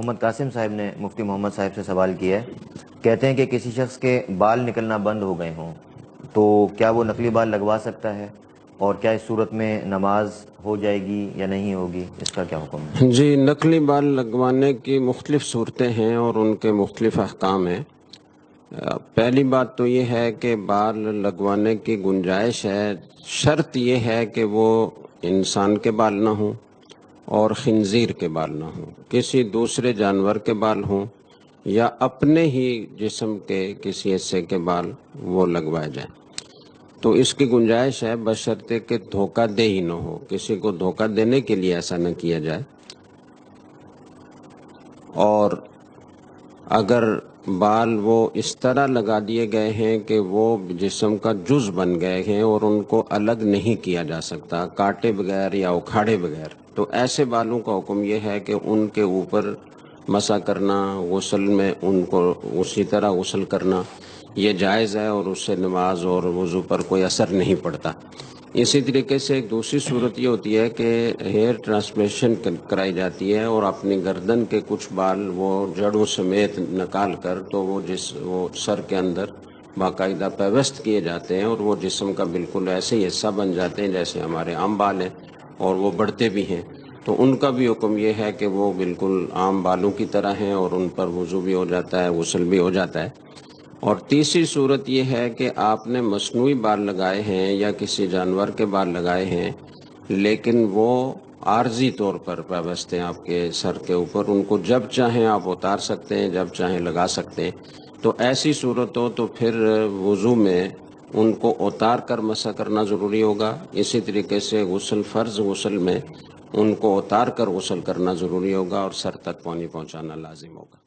محمد قاسم صاحب نے مفتی محمد صاحب سے سوال کیا ہے. کہتے ہیں کہ کسی شخص کے بال نکلنا بند ہو گئے ہوں تو کیا وہ نقلی بال لگوا سکتا ہے، اور کیا اس صورت میں نماز ہو جائے گی یا نہیں ہوگی، اس کا کیا حکم ہے؟ جی، نقلی بال لگوانے کی مختلف صورتیں ہیں اور ان کے مختلف احکام ہیں. پہلی بات تو یہ ہے کہ بال لگوانے کی گنجائش ہے، شرط یہ ہے کہ وہ انسان کے بال نہ ہوں اور خنزیر کے بال نہ ہوں، کسی دوسرے جانور کے بال ہوں یا اپنے ہی جسم کے کسی حصے کے بال وہ لگوائے جائیں. تو اس کی گنجائش ہے بشرطے کہ دھوکہ دے ہی نہ ہو، کسی کو دھوکہ دینے کے لیے ایسا نہ کیا جائے. اور اگر بال وہ اس طرح لگا دیے گئے ہیں کہ وہ جسم کا جز بن گئے ہیں اور ان کو الگ نہیں کیا جا سکتا کاٹے بغیر یا اکھاڑے بغیر، تو ایسے بالوں کا حکم یہ ہے کہ ان کے اوپر مسح کرنا، غسل میں ان کو اسی طرح غسل کرنا یہ جائز ہے اور اس سے نماز اور وضو پر کوئی اثر نہیں پڑتا. اسی طریقے سے ایک دوسری صورت یہ ہوتی ہے کہ ہیئر ٹرانسپلانٹیشن کرائی جاتی ہے اور اپنی گردن کے کچھ بال وہ جڑوں سمیت نکال کر تو وہ سر کے اندر باقاعدہ پیوست کیے جاتے ہیں اور وہ جسم کا بالکل ایسے ہی حصہ بن جاتے ہیں جیسے ہمارے عام بال ہیں اور وہ بڑھتے بھی ہیں. تو ان کا بھی حکم یہ ہے کہ وہ بالکل عام بالوں کی طرح ہیں اور ان پر وضو بھی ہو جاتا ہے، غسل بھی ہو جاتا ہے. اور تیسری صورت یہ ہے کہ آپ نے مصنوعی بال لگائے ہیں یا کسی جانور کے بال لگائے ہیں لیکن وہ عارضی طور پر پیوست ہیں آپ کے سر کے اوپر، ان کو جب چاہیں آپ اتار سکتے ہیں، جب چاہیں لگا سکتے ہیں. تو ایسی صورت ہو تو پھر وضو میں ان کو اتار کر مسح کرنا ضروری ہوگا. اسی طریقے سے فرض غسل میں ان کو اتار کر غسل کرنا ضروری ہوگا اور سر تک پانی پہنچانا لازم ہوگا.